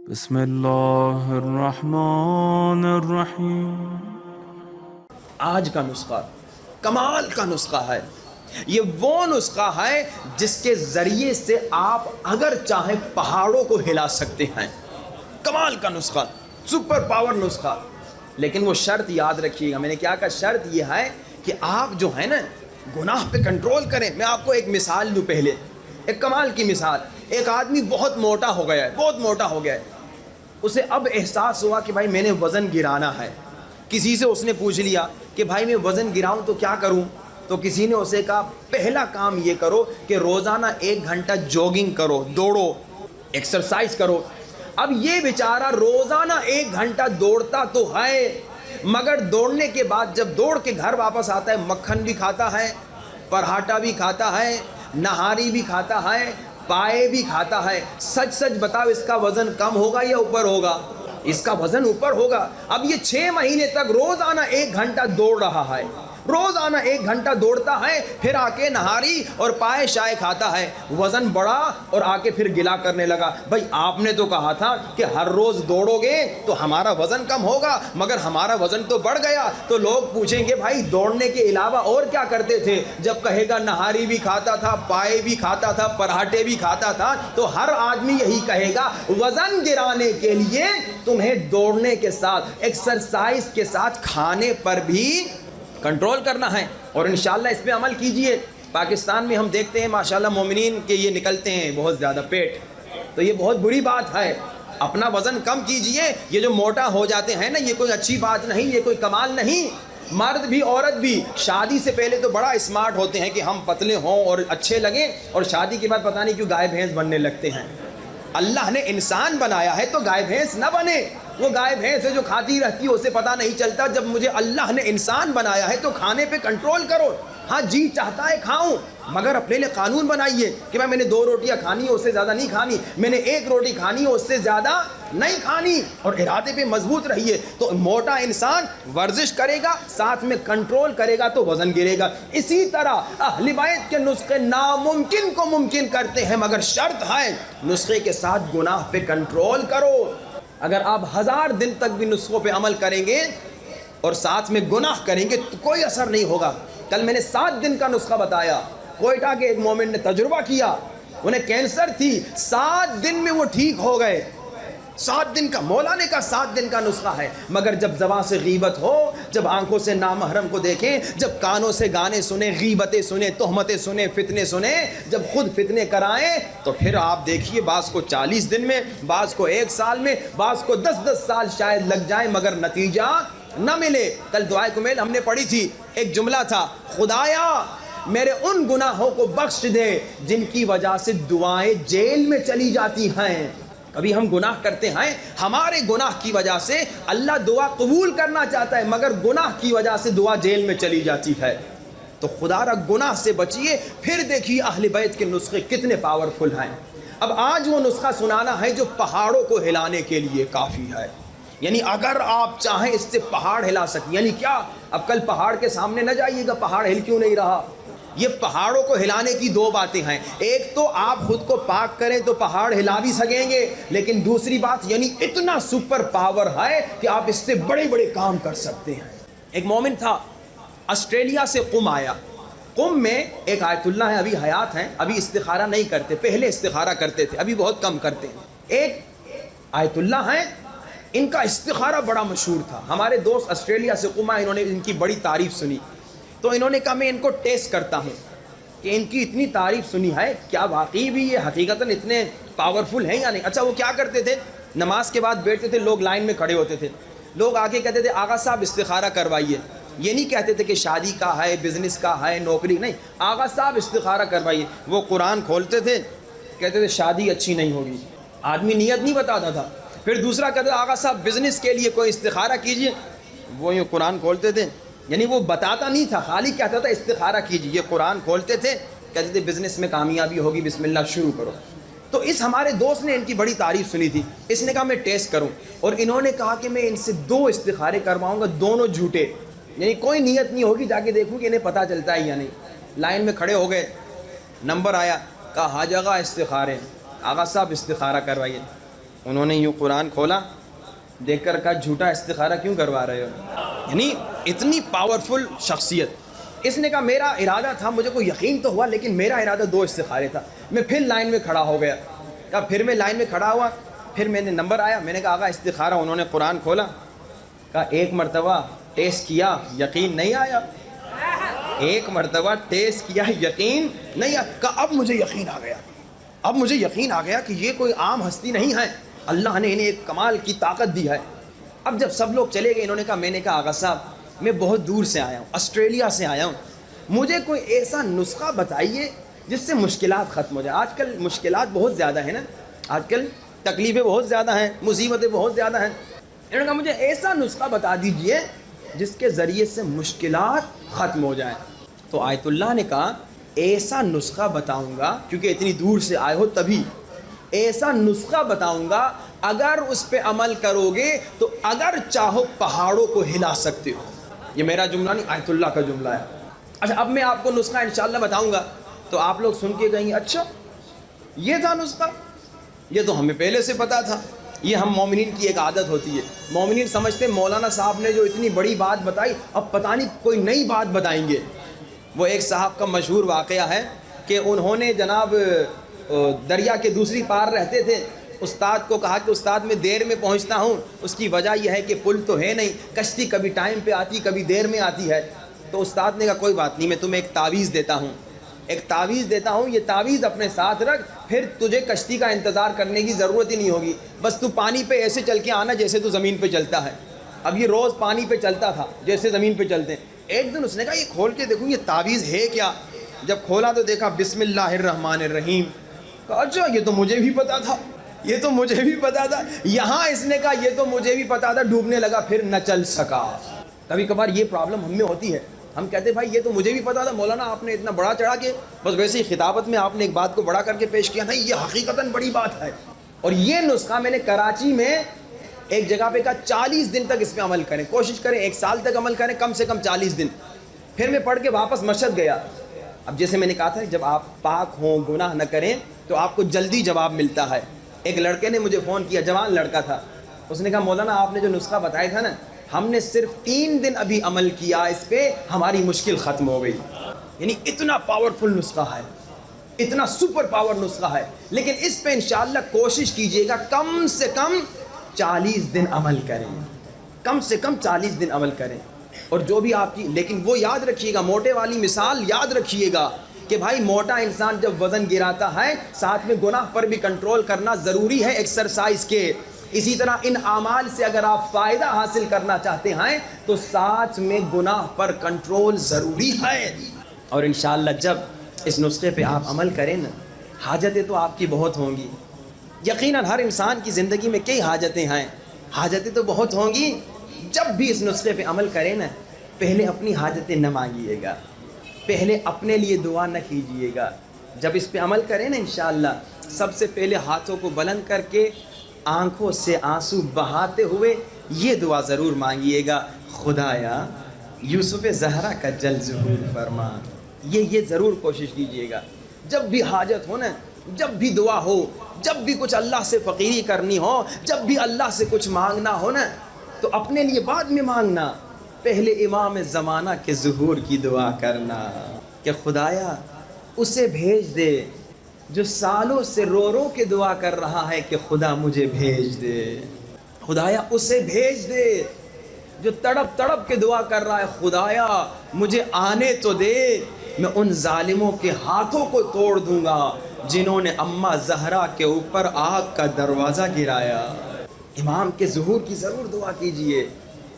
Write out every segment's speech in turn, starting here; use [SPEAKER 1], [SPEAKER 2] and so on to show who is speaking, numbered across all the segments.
[SPEAKER 1] بسم اللہ الرحمن الرحیم۔
[SPEAKER 2] آج کا نسخہ کمال کا نسخہ ہے۔ یہ وہ نسخہ ہے جس کے ذریعے سے آپ اگر چاہیں پہاڑوں کو ہلا سکتے ہیں۔ کمال کا نسخہ، سپر پاور نسخہ۔ لیکن وہ شرط یاد رکھیے گا، میں نے کیا کہا، شرط یہ ہے کہ آپ جو ہے نا گناہ پہ کنٹرول کریں۔ میں آپ کو ایک مثال دوں، پہلے ایک کمال کی مثال۔ ایک آدمی بہت موٹا ہو گیا ہے، بہت موٹا ہو گیا ہے۔ اسے اب احساس ہوا کہ بھائی میں نے وزن گرانا ہے۔ کسی سے اس نے پوچھ لیا کہ بھائی میں وزن گراؤں تو کیا کروں؟ تو کسی نے اسے کہا پہلا کام یہ کرو کہ روزانہ 1 گھنٹہ جوگنگ کرو، دوڑو، ایکسرسائز کرو۔ اب یہ بیچارہ روزانہ 1 گھنٹہ دوڑتا تو ہے، مگر دوڑنے کے بعد جب دوڑ کے گھر واپس آتا ہے، مکھن بھی کھاتا ہے، پراٹھا بھی کھاتا ہے، نہاری بھی کھاتا ہے، پائے بھی کھاتا ہے۔ سچ سچ بتاؤ، اس کا وزن کم ہوگا یا اوپر ہوگا؟ اس کا وزن اوپر ہوگا۔ اب یہ 6 مہینے تک روزانہ 1 گھنٹہ دوڑ رہا ہے، روزانہ 1 گھنٹہ دوڑتا ہے، پھر آ کے نہاری اور پائے شائے کھاتا ہے، وزن بڑھا اور آ کے پھر گلا کرنے لگا، بھائی آپ نے تو کہا تھا کہ ہر روز دوڑو گے تو ہمارا وزن کم ہوگا، مگر ہمارا وزن تو بڑھ گیا۔ تو لوگ پوچھیں گے بھائی دوڑنے کے علاوہ اور کیا کرتے تھے؟ جب کہے گا نہاری بھی کھاتا تھا، پائے بھی کھاتا تھا، پراٹھے بھی کھاتا تھا، تو ہر آدمی یہی کہے گا وزن گرانے کے لیے تمہیں دوڑنے کے ساتھ، ایکسرسائز کے ساتھ کھانے پر بھی کنٹرول کرنا ہے، اور انشاءاللہ اس پہ عمل کیجئے۔ پاکستان میں ہم دیکھتے ہیں ماشاءاللہ مومنین کے یہ نکلتے ہیں بہت زیادہ پیٹ، تو یہ بہت بری بات ہے۔ اپنا وزن کم کیجئے۔ یہ جو موٹا ہو جاتے ہیں نا، یہ کوئی اچھی بات نہیں، یہ کوئی کمال نہیں۔ مرد بھی عورت بھی شادی سے پہلے تو بڑا اسمارٹ ہوتے ہیں کہ ہم پتلے ہوں اور اچھے لگیں، اور شادی کے بعد پتہ نہیں کیوں گائے بھینس بننے لگتے ہیں۔ اللہ نے انسان بنایا ہے تو گائے بھینس نہ بنے۔ وہ گائے بھینس ہے جو کھاتی رہتی ہے، اسے پتہ نہیں چلتا۔ جب مجھے اللہ نے انسان بنایا ہے تو کھانے پہ کنٹرول کرو۔ ہاں جی چاہتا ہے کھاؤں، مگر اپنے لیے قانون بنائیے کہ میں نے 2 روٹیاں کھانی ہے، اس سے زیادہ نہیں کھانی، میں نے 1 روٹی کھانی ہے، اس سے زیادہ نہیں کھانی، اور ارادے پہ مضبوط رہیے۔ تو موٹا انسان ورزش کرے گا، ساتھ میں کنٹرول کرے گا تو وزن گرے گا۔ اسی طرح اہل بیت کے نسخے ناممکن کو ممکن کرتے ہیں، مگر شرط ہے نسخے کے ساتھ گناہ پہ کنٹرول کرو۔ اگر آپ 1000 دن تک بھی نسخوں پہ عمل کریں گے اور ساتھ میں گناہ کریں گے تو کوئی اثر نہیں ہوگا۔ کل میں نے 7 دن کا نسخہ بتایا، کوئٹہ کے ایک مومن نے تجربہ کیا، انہیں کینسر تھی، 7 دن میں وہ ٹھیک ہو گئے۔ 7 دن کا، مولا نے کہا 7 دن کا نسخہ ہے، مگر جب زبان سے غیبت ہو، جب آنکھوں سے نامحرم کو دیکھیں، جب کانوں سے گانے سنیں، غیبتیں سنیں، تہمتیں سنیں، فتنے سنیں، جب خود فتنے کرائیں، تو پھر آپ دیکھیے بعض کو 40 دن میں، بعض کو 1 سال میں، بعض کو 10 سال شاید لگ جائیں، مگر نتیجہ نہ ملے۔ کل دعائے کمیل ہم نے پڑھی تھی، ایک جملہ تھا، خدایا میرے ان گناہوں کو بخش دے جن کی وجہ سے دعائیں جیل میں چلی جاتی ہیں۔ ابھی ہم گناہ کرتے ہیں، ہمارے گناہ کی وجہ سے اللہ دعا قبول کرنا چاہتا ہے، مگر گناہ کی وجہ سے دعا جیل میں چلی جاتی ہے۔ تو خدا را گناہ سے بچیے، پھر دیکھیے اہل بیت کے نسخے کتنے پاورفل ہیں۔ اب آج وہ نسخہ سنانا ہے جو پہاڑوں کو ہلانے کے لیے کافی ہے۔ یعنی اگر آپ چاہیں اس سے پہاڑ ہلا سکیں، یعنی کیا؟ اب کل پہاڑ کے سامنے نہ جائیے گا پہاڑ ہل کیوں نہیں رہا۔ یہ پہاڑوں کو ہلانے کی 2 باتیں ہیں، ایک تو آپ خود کو پاک کریں تو پہاڑ ہلا بھی سکیں گے، لیکن دوسری بات یعنی اتنا سپر پاور ہے کہ آپ اس سے بڑے بڑے کام کر سکتے ہیں۔ ایک مومن تھا، آسٹریلیا سے قم آیا۔ قم میں ایک آیت اللہ ہے، ابھی حیات ہیں، ابھی استخارہ نہیں کرتے، پہلے استخارہ کرتے تھے، ابھی بہت کم کرتے ہیں۔ ایک آیت اللہ ہیں، ان کا استخارہ بڑا مشہور تھا۔ ہمارے دوست آسٹریلیا سے قم آئے، انہوں نے ان کی بڑی تعریف سنی، تو انہوں نے کہا میں ان کو ٹیسٹ کرتا ہوں کہ ان کی اتنی تعریف سنی ہے، کیا واقعی بھی یہ حقیقتاً اتنے پاورفل ہیں یا نہیں۔ اچھا وہ کیا کرتے تھے، نماز کے بعد بیٹھتے تھے، لوگ لائن میں کھڑے ہوتے تھے، لوگ آگے کہتے تھے آغا صاحب استخارہ کروائیے۔ یہ نہیں کہتے تھے کہ شادی کا ہے، بزنس کا ہے، نوکری، نہیں، آغا صاحب استخارہ کروائیے۔ وہ قرآن کھولتے تھے، کہتے تھے شادی اچھی نہیں ہوگی، آدمی نیت نہیں بتاتا تھا۔ پھر دوسرا کہتے تھے آغا صاحب بزنس کے لیے کوئی استخارہ کیجئے، وہ یہ قرآن کھولتے تھے، یعنی وہ بتاتا نہیں تھا، خالی کہتا تھا استخارہ کیجئے۔ یہ قرآن کھولتے تھے، کہتے تھے بزنس میں کامیابی ہوگی، بسم اللہ شروع کرو۔ تو اس ہمارے دوست نے ان کی بڑی تعریف سنی تھی، اس نے کہا میں ٹیسٹ کروں، اور انہوں نے کہا کہ میں ان سے 2 استخارے کرواؤں گا، دونوں جھوٹے، یعنی کوئی نیت نہیں ہوگی، جا کے دیکھوں کہ انہیں پتہ چلتا ہے یا نہیں۔ لائن میں کھڑے ہو گئے، نمبر آیا، کہا حاج آغا استخارے، آغا صاحب استخارہ کروائیے۔ انہوں نے یوں قرآن کھولا، دیکھ کر کہا جھوٹا استخارہ کیوں کروا رہے ہو؟ یعنی اتنی پاورفل شخصیت۔ اس نے کہا میرا ارادہ تھا، مجھے کوئی یقین تو ہوا لیکن میرا ارادہ 2 استخارے تھا۔ میں پھر لائن میں کھڑا ہو گیا، کہا پھر میں لائن میں کھڑا ہوا، پھر میں نے نمبر آیا، میں نے کہا آقا استخارہ، انہوں نے قرآن کھولا، کہا 1 مرتبہ ٹیسٹ کیا یقین نہیں آیا، 1 مرتبہ ٹیسٹ کیا یقین نہیں آیا، کہا اب مجھے یقین آ گیا، اب مجھے یقین آ گیا کہ یہ کوئی عام ہستی نہیں ہے، اللہ نے انہیں ایک کمال کی طاقت دی ہے۔ اب جب سب لوگ چلے گئے، انہوں نے کہا میں نے کہا آقا صاحب میں بہت دور سے آیا ہوں، آسٹریلیا سے آیا ہوں، مجھے کوئی ایسا نسخہ بتائیے جس سے مشکلات ختم ہو جائے۔ آج کل مشکلات بہت زیادہ ہیں نا، آج کل تکلیفیں بہت زیادہ ہیں، مصیبتیں بہت زیادہ ہیں۔ انہوں نے کہا مجھے ایسا نسخہ بتا دیجئے جس کے ذریعے سے مشکلات ختم ہو جائیں۔ تو آیت اللہ نے کہا ایسا نسخہ بتاؤں گا، کیونکہ اتنی دور سے آئے ہو تبھی، ایسا نسخہ بتاؤں گا اگر اس پہ عمل کرو گے تو اگر چاہو پہاڑوں کو ہلا سکتے ہو۔ یہ میرا جملہ نہیں، آیت اللہ کا جملہ ہے۔ اچھا اب میں آپ کو نسخہ انشاءاللہ بتاؤں گا تو آپ لوگ سن کے کہیں گے اچھا یہ تھا نسخہ، یہ تو ہمیں پہلے سے پتا تھا۔ یہ ہم مومنین کی ایک عادت ہوتی ہے، مومنین سمجھتے ہیں مولانا صاحب نے جو اتنی بڑی بات بتائی اب پتہ نہیں کوئی نئی بات بتائیں گے۔ وہ ایک صاحب کا مشہور واقعہ ہے کہ انہوں نے جناب دریا کے دوسری پار رہتے تھے، استاد کو کہا کہ استاد میں دیر میں پہنچتا ہوں، اس کی وجہ یہ ہے کہ پل تو ہے نہیں، کشتی کبھی ٹائم پہ آتی کبھی دیر میں آتی ہے۔ تو استاد نے کہا کوئی بات نہیں، میں تمہیں ایک تعویذ دیتا ہوں، ایک تعویذ دیتا ہوں، یہ تعویذ اپنے ساتھ رکھ، پھر تجھے کشتی کا انتظار کرنے کی ضرورت ہی نہیں ہوگی، بس تو پانی پہ ایسے چل کے آنا جیسے تو زمین پہ چلتا ہے۔ اب یہ روز پانی پہ چلتا تھا جیسے زمین پہ چلتے ہیں۔ ایک دن اس نے کہا یہ کھول کے دیکھوں یہ تعویذ ہے کیا؟ جب کھولا تو دیکھا بسم اللہ الرحمن الرحیم۔ کہا اچھا یہ تو مجھے بھی پتا تھا، یہ تو مجھے بھی پتا تھا۔ یہاں اس نے کہا یہ تو مجھے بھی پتا تھا، ڈوبنے لگا پھر نہ چل سکا۔ کبھی کبھار یہ پرابلم ہم میں ہوتی ہے، ہم کہتے ہیں بھائی یہ تو مجھے بھی پتا تھا، مولانا آپ نے اتنا بڑا چڑھا کے بس ویسے ہی خطابت میں آپ نے ایک بات کو بڑا کر کے پیش کیا، نہیں یہ حقیقتاً بڑی بات ہے۔ اور یہ نسخہ میں نے کراچی میں ایک جگہ پہ کہا 40 دن تک اس پہ عمل کریں، کوشش کریں 1 سال تک عمل کریں، کم سے کم 40 دن۔ پھر میں پڑھ کے واپس مسجد گیا۔ اب جیسے میں نے کہا تھا جب آپ پاک ہوں گناہ نہ کریں تو آپ کو جلدی جواب ملتا ہے۔ ایک لڑکے نے مجھے فون کیا، جوان لڑکا تھا، اس نے کہا مولانا آپ نے جو نسخہ بتایا تھا نا، ہم نے صرف 3 دن ابھی عمل کیا اس پہ، ہماری مشکل ختم ہو گئی۔ یعنی اتنا پاورفل نسخہ ہے، اتنا سپر پاور نسخہ ہے، لیکن اس پہ انشاءاللہ کوشش کیجئے گا کم سے کم 40 دن عمل کریں، کم سے کم 40 دن عمل کریں۔ اور جو بھی آپ کی، لیکن وہ یاد رکھیے گا، موٹے والی مثال یاد رکھیے گا کہ بھائی موٹا انسان جب وزن گراتا ہے ساتھ میں گناہ پر بھی کنٹرول کرنا ضروری ہے ایکسرسائز کے۔ اسی طرح ان اعمال سے اگر آپ فائدہ حاصل کرنا چاہتے ہیں تو ساتھ میں گناہ پر کنٹرول ضروری ہے۔ اور انشاءاللہ جب اس نسخے پہ آپ عمل کریں نا، حاجتیں تو آپ کی بہت ہوں گی، یقیناً ہر انسان کی زندگی میں کئی حاجتیں ہیں، حاجتیں تو بہت ہوں گی۔ جب بھی اس نسخے پہ عمل کریں نا، پہلے اپنی حاجتیں نہ مانگیے گا، پہلے اپنے لیے دعا نہ کیجیے گا۔ جب اس پہ عمل کریں نا انشاءاللہ، سب سے پہلے ہاتھوں کو بلند کر کے آنکھوں سے آنسو بہاتے ہوئے یہ دعا ضرور مانگیے گا، خدایا یوسف زہرا کا جل ظہور فرما۔ یہ ضرور کوشش کیجیے گا، جب بھی حاجت ہو نا، جب بھی دعا ہو، جب بھی کچھ اللہ سے فقیری کرنی ہو، جب بھی اللہ سے کچھ مانگنا ہو نا، تو اپنے لیے بعد میں مانگنا، پہلے امام زمانہ کے ظہور کی دعا کرنا کہ خدایا اسے بھیج دے جو سالوں سے رو رو کے دعا کر رہا ہے کہ خدا مجھے بھیج دے، خدایا اسے بھیج دے جو تڑپ تڑپ کے دعا کر رہا ہے، خدایا مجھے آنے تو دے، میں ان ظالموں کے ہاتھوں کو توڑ دوں گا جنہوں نے اماں زہرا کے اوپر آگ کا دروازہ گرایا۔ امام کے ظہور کی ضرور دعا کیجئے،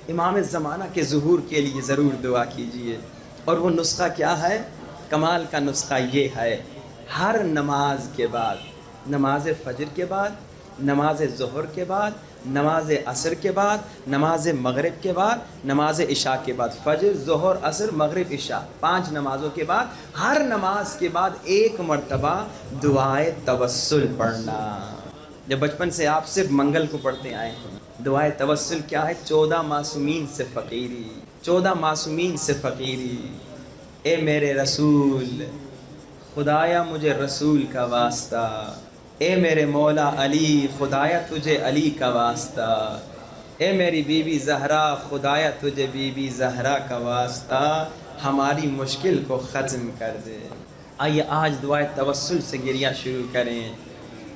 [SPEAKER 2] امام زمانہ کے ظہور کے لیے ضرور دعا کیجئے۔ اور وہ نسخہ کیا ہے؟ کمال کا نسخہ یہ ہے، ہر نماز کے بعد، نماز فجر کے بعد، نماز ظہر کے بعد، نماز عصر کے بعد، نماز مغرب کے بعد، نماز عشاء کے بعد، فجر ظہر عصر مغرب عشاء 5 نمازوں کے بعد، ہر نماز کے بعد 1 مرتبہ دعائے توسل پڑھنا۔ جب بچپن سے آپ صرف منگل کو پڑھتے آئے ہیں، دعائے توسل کیا ہے؟ 14 معصومین سے فقیری، 14 معصومین سے فقیری۔ اے میرے رسول، خدایا مجھے رسول کا واسطہ، اے میرے مولا علی خدایا تجھے علی کا واسطہ، اے میری بی بی زہرا خدایا تجھے بی بی زہرا کا واسطہ، ہماری مشکل کو ختم کر دے۔ آئیے آج دعائے توسل سے گریہ شروع کریں،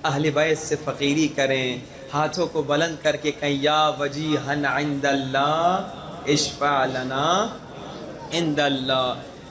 [SPEAKER 2] اہل بیت سے فقیری کریں، ہاتھوں کو بلند کر کے کہیں یا وجیہن عند اللہ اشفع لنا عند اللہ،